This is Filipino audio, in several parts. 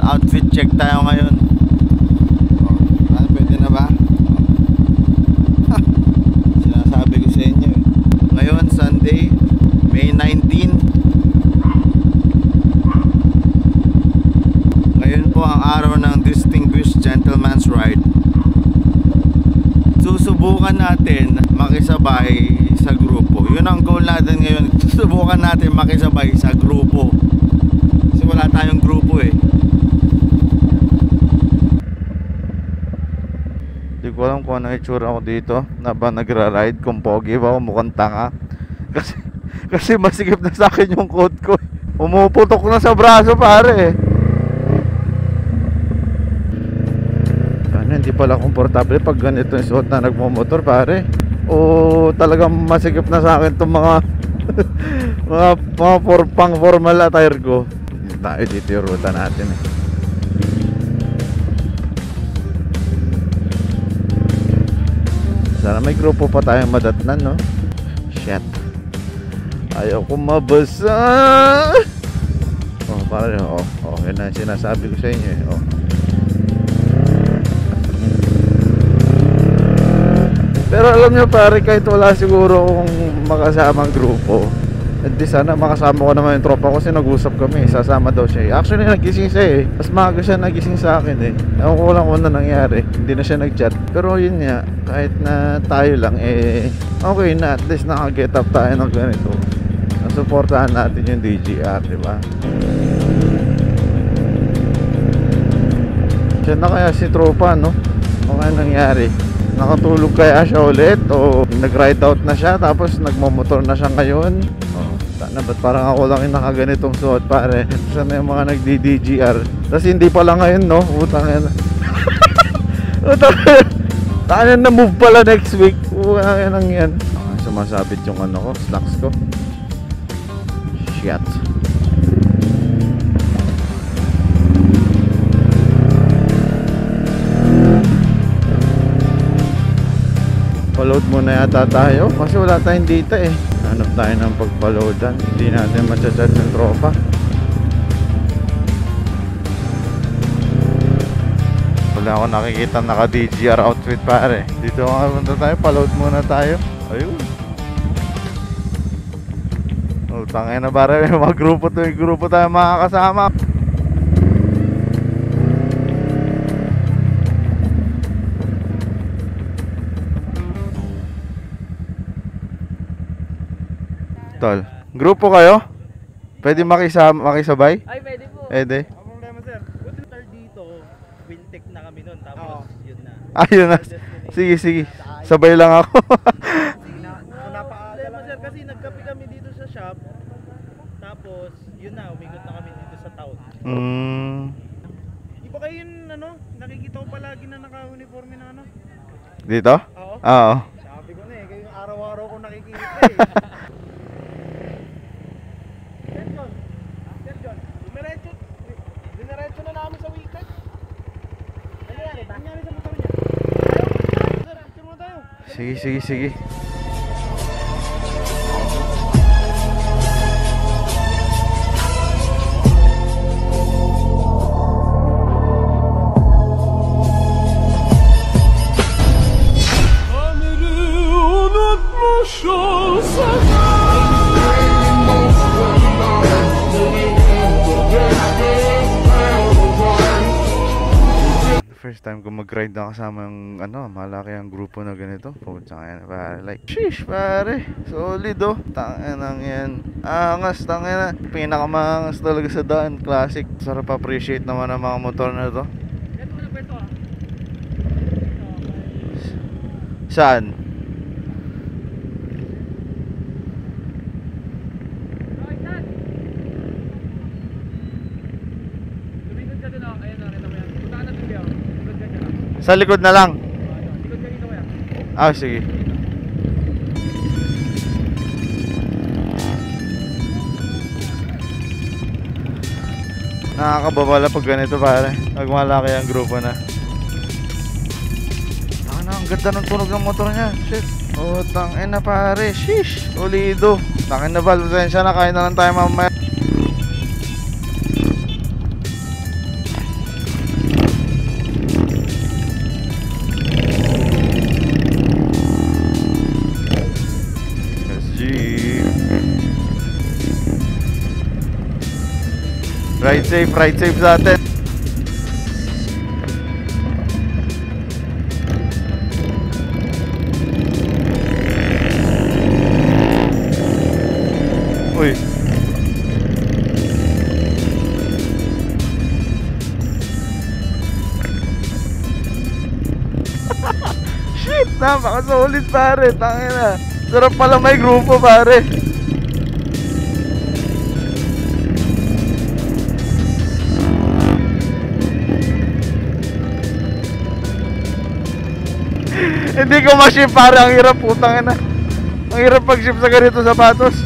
outfit check tayo ngayon. Pwede na ba? Sinasabi ko sa inyo eh. Ngayon Sunday, May 19. Ngayon po ang araw ng Distinguished Gentleman's Ride. Susubukan natin makisabay sa grupo. Yun ang goal natin ngayon. Susubukan natin makisabay sa grupo. Kasi wala tayong grupo eh. Hindi ko alam kung ano itsura ko dito na ba nagra-ride, kung pogi ba o mukhang tanga. Kasi masikip na sa akin yung coat ko. Umuputok na sa braso pare eh. Hindi pala komportable pag ganito yung suot na nagmumotor pare. O talagang masikip na sa akin itong mga pang formal attire ko. Hindi tayo dito yung ruta natin eh. Sana may grupo pa tayong madatnan no. Shit, ayaw ko mabasa. Oh pare, yun na sinasabi ko sa inyo eh. Pero alam nyo pare, kahit wala siguro akong makasamang grupo, di sana makasama ko naman yung tropa ko kasi nag-usap kami, sasama daw siya. Actually nagising siya eh, mas maaga siya nagising sa akin eh. Ewan ko lang kung ano nangyari, hindi na siya nag-chat. Pero yun nga, kahit na tayo lang eh, okay na, at least naka-get up tayo ng ganito. Nasuportahan natin yung DGR, diba? Siya na kaya si tropa no? Kung ano nangyari, nakatulog kaya siya ulit o nag-ride out na siya tapos nagmamotor na siya ngayon. Sana ba't parang ako lang yung nakaganitong suot pare. Sana yung mga nagdi-DGR tapos hindi pala ngayon no. Utang yan. Utang na move pala next week. Utang yan. Sumasabit yung ano ko, slacks ko. Shit. Paload muna yata tayo kasi wala tayong data eh. Hanap tayo ng pagpaloadan. Hindi natin matsatsa ng tropa. Wala akong nakikita naka DGR outfit pare. Dito nga punta tayo, paload muna tayo. Ayun. Tangay na pare, may mga grupo tayo makakasama. Tol, grupo kayo? Pwede makisabay? Ay, pwede po. Pwede. Ang problema sir, start dito, Wintec na kami nun, tapos yun na. Ayun na. Sige. Sabay lang ako. Problema sir, kasi nagkape kami dito sa shop, tapos yun na, umikot na kami dito sa town. Di ba kayo yun, nakikita ko palagi na naka-uniforme na ano? Dito? Oo. Sabi ko na eh, kayo araw-araw ko nakikita eh. Diniretso na namin sa weekend. Nangyari sa motor niya. Sir, picture mo tayo. Sige. First time ko mag-ride na kasama yung malaki ang grupo na ganito. Putsang yan pare, like sheesh pare, solid oh. Tangan yan, angas, tangan na. Pinakamangas talaga sa daan, classic. Sarap appreciate naman ang mga motor na to. Saan? Sa likod na lang. Sige. Nakakababala pag ganito pare. Pag malaki ang grupo na. Ang ganda ng tunog ng motor niya. Shit. Tangina pare. Sheesh. Solido. Tangin na bal. Pasensya na. Kain na lang tayo mamaya. Ride safe sa atin. Uy. Shit, napakasulit pare, tangina. Sarap pala may grupo pare. Hindi ko ma-ship pare, ang hirap putang ina. Ang hirap pag-ship sa ganito sapatos.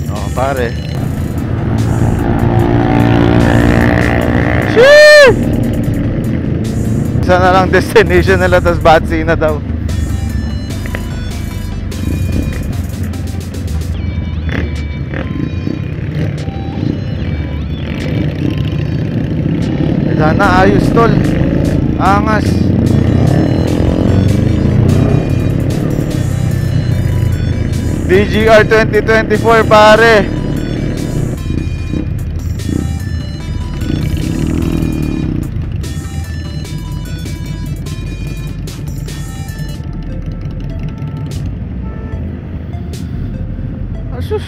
Oh, pare. Shit! Isa na lang destination nila, tas Batsy na daw. Sana ayos tol. Angas. DGR 2024 pare. Asus,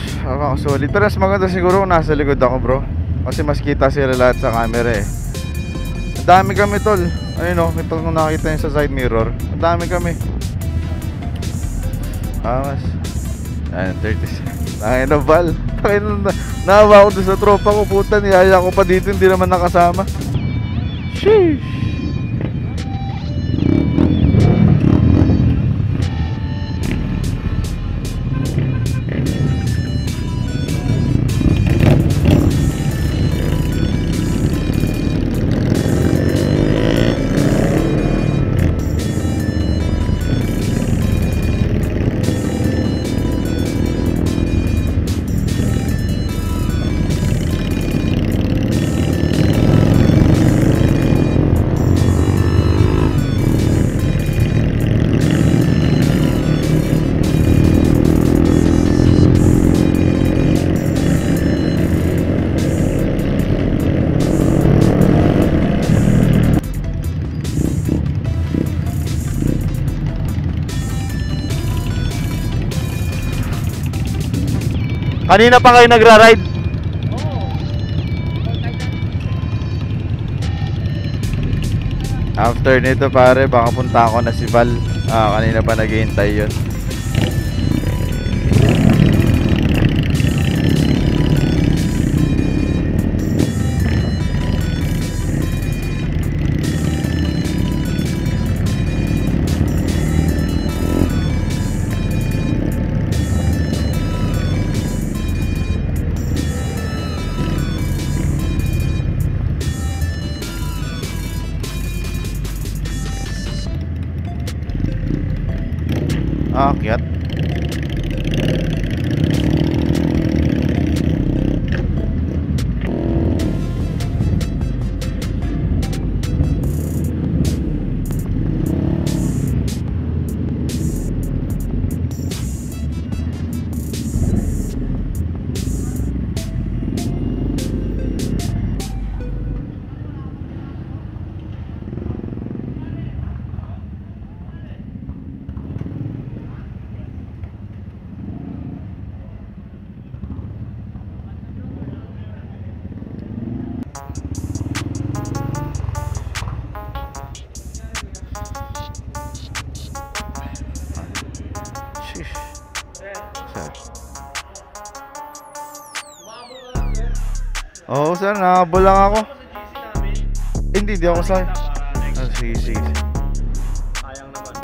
solid. Pero mas maganda siguro kung nasa likod ako bro. Kasi mas kita sila lahat sa camera eh. Ang dami kami tol. Ayun o, ito kung nakita nyo sa side mirror. Ang dami kami. Angas. Ayan, 30. Ay na Val. Naawa ko doon sa tropa ko. Puta, niyaya ko pa dito. Hindi naman nakasama. Sheesh. Kanina pa kayo nagra-ride? After nito pare, baka punta ako na si Val. Kanina pa naghihintay yun. Akyat. Oo sir, nakahabol lang ako. Hindi, di ako sa... sige, sige. Sayang naman.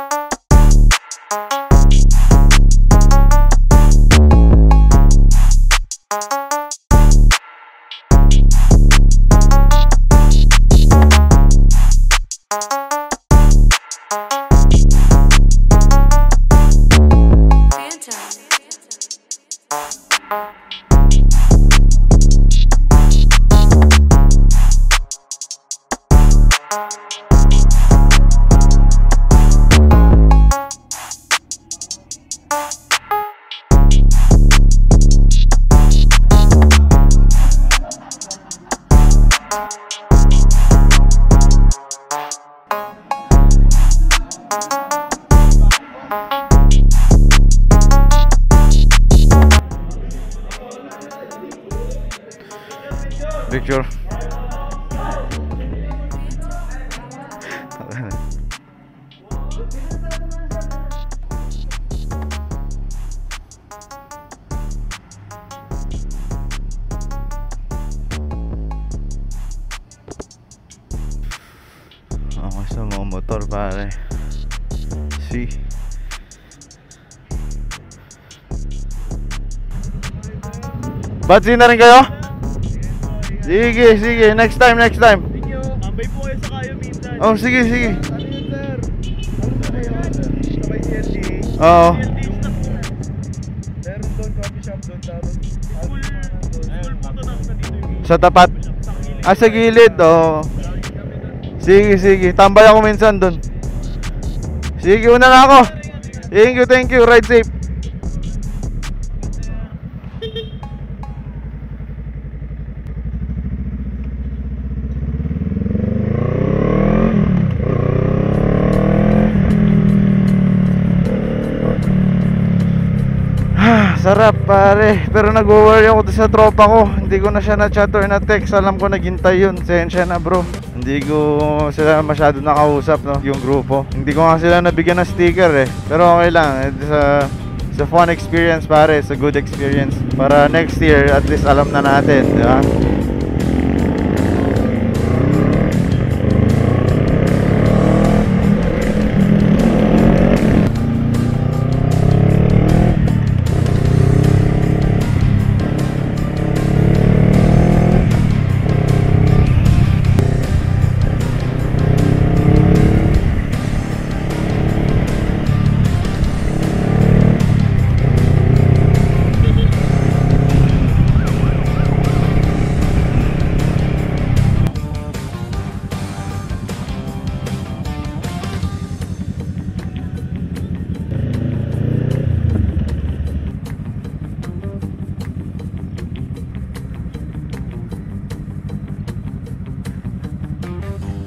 Picture. Ako sa mga motor pare. See. Batsi na rin kayo? Sige, sige. Next time, next time. Thank you. Ambay po kayo sa kayo minsan. Oh, sige, sige. Ano yun, sir? Ano ba kayo? Sa may CLD. Oo. Meron doon coffee shop doon. Tapos school po to na dito yung Sa tapat. Ah, sa gilid. Oo. Sige, sige. Tambay ako minsan doon. Sige, una na ako. Thank you, thank you. Ride safe. Sarap pare. Pero nag-worry ako sa tropa ko. Hindi ko na siya na-chat or na-text. Alam ko naghintay yun. Sensya na bro. Hindi ko sila masyado nakausap no, yung grupo. Hindi ko nga sila nabigyan ng sticker eh. Pero okay lang. It's a fun experience pare. It's a good experience. Para next year at least alam na natin, di ba?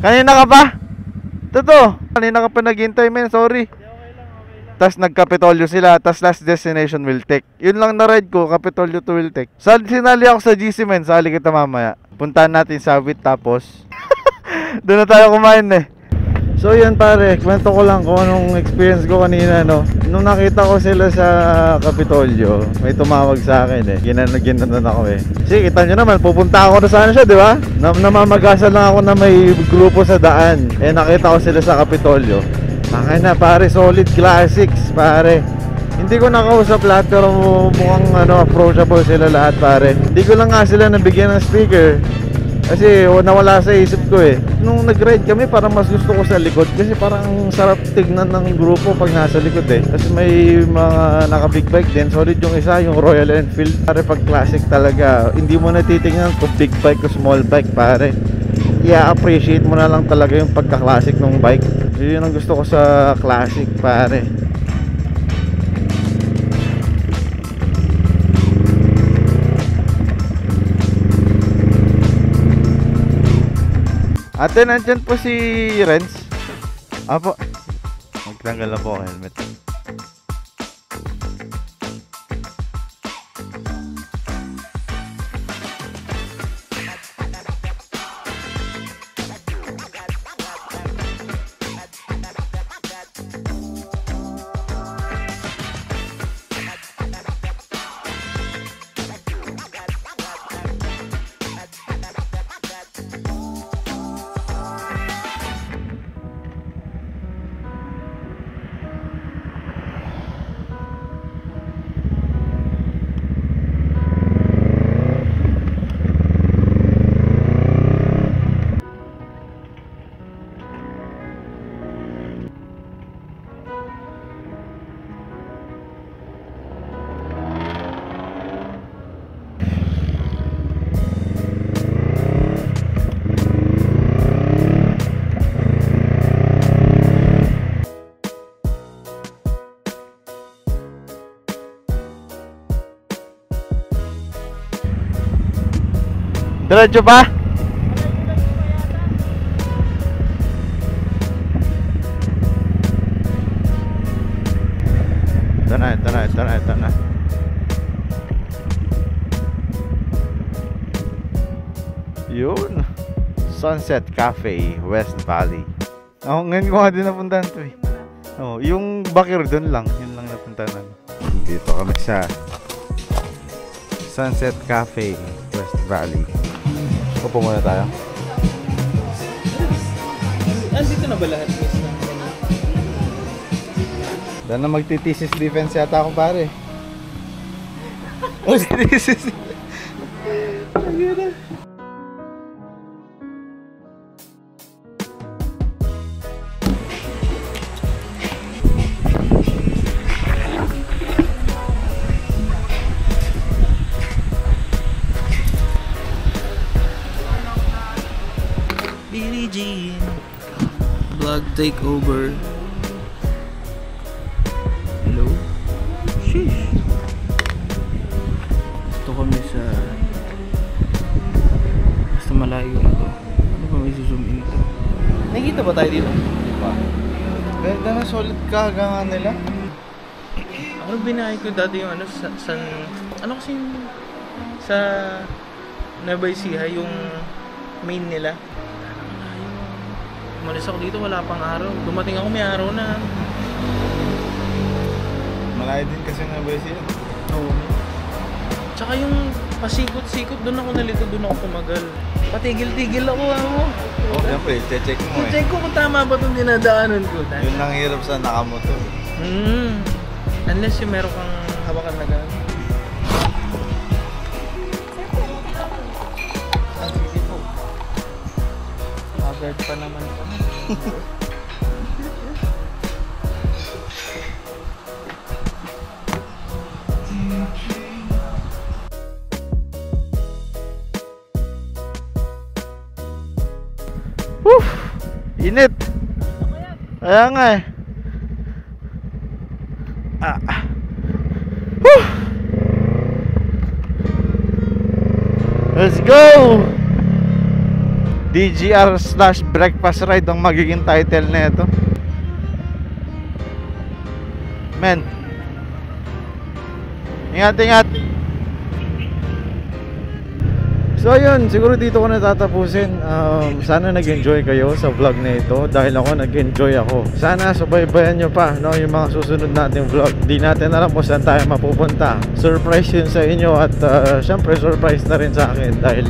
Kanina ka pa? Totoo. Kanina ka pa naghintay men, sorry. Okay lang. Tas nagkapitolyo sila, tas last destination Wiltec. Yun lang na ride ko, Kapitolyo to Wiltec. Sinali ako sa GC men, sali kita mamaya. Puntahan natin sa Awit tapos doon na tayo kumain eh. So yun pare, kwento ko lang kung anong experience ko kanina no. Nung nakita ko sila sa Kapitolyo, may tumawag sa akin eh. Ginanon ako eh. Sige, kita nyo naman, pupunta ako na sana siya, di ba? Namamagasan lang ako na may grupo sa daan. Eh nakita ko sila sa Kapitolyo. Akin na pare, solid classics pare. Hindi ko nakausap lahat pero mukhang approachable sila lahat pare. Hindi ko lang nga sila nabigyan ng speaker. Kasi nawala sa isip ko eh. Nung nag-ride kami parang mas gusto ko sa likod. Kasi parang sarap tignan ng grupo pag nasa likod eh. Kasi may mga naka-big bike din. Solid yung isa, yung Royal Enfield. Pare pag classic talaga, hindi mo natitignan kung big bike o small bike pare. I-appreciate mo na lang talaga yung pagka-classic ng bike. Yun ang gusto ko sa classic pare. Ate, nandyan po si Renz. Apo, magtanggal na po ang helmet. Diretso ba? Ito na, ito na, ito na, ito na. Yun. Sunset Cafe, West Valley. Ako ngayon ko nga din napuntahan to eh. Oh, yung bakir doon lang, yun lang napuntahan. Dito kami sa Sunset Cafe, West Valley. Upo muna tayo. Andito na ba lahat, miss? Dahil na magti-thesis defense yata ako pare. Oh, thesis. Billie Jean Vlog takeover. Hello? Sheesh. Ito kami sa basta malayo na to. Ano ba may zoom in ito? Nakikita ba tayo dito? Ganda na, solid ka nga nila. Ako binahay ko dati yung ano ano kasi yung sa Nueva Ecija yung main nila. Umalis ako dito, wala pang araw. Dumating ako, may araw na. Malayo din kasi na ba siya? Oo. Tsaka yung pasikot-sikot, doon ako nalito, doon ako tumagal. Patigil-tigil ako, ano. Oh, siyempre, check mo eh. Check ko kung tama ba itong dinadaanan ko. Yun lang hirap sa nakamotor. Unless yung meron kang hawakan na gano'n. Sige po. Haggard pa naman kami. Woo! Init! Kaya nga eh. Woo! Let's go! DGR/breakfast ride ang magiging title na ito. Men, ingat. So ayun, siguro dito ko natatapusin. Sana nag-enjoy kayo sa vlog na ito. Dahil ako nag-enjoy ako. Sana subaybayan nyo pa, no, yung mga susunod nating vlog. Di natin alam kung saan tayo mapupunta. Surprise yun sa inyo. At syempre surprise na rin sa akin. Dahil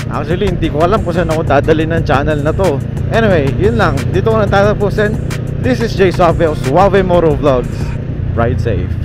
actually hindi ko alam kung saan ako dadalhin ng channel na to. Anyway, yun lang. Dito ko natatapusin. This is Jay Suave of Suave Moto Vlogs. Ride safe.